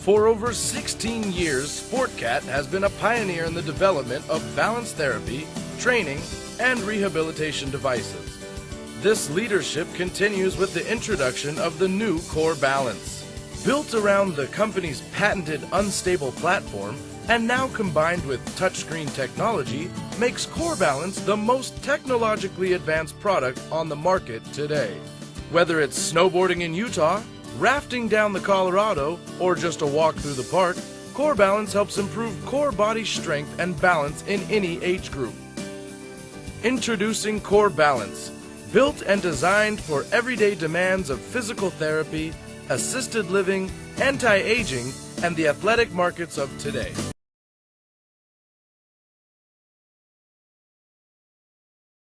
For over 16 years, SportCat has been a pioneer in the development of balance therapy, training, and rehabilitation devices. This leadership continues with the introduction of the new KORBALANCE. Built around the company's patented unstable platform and now combined with touchscreen technology, makes KORBALANCE the most technologically advanced product on the market today. Whether it's snowboarding in Utah, rafting down the Colorado, or just a walk through the park, KORBALANCE helps improve core body strength and balance in any age group. Introducing KORBALANCE, built and designed for everyday demands of physical therapy, assisted living, anti-aging, and the athletic markets of today.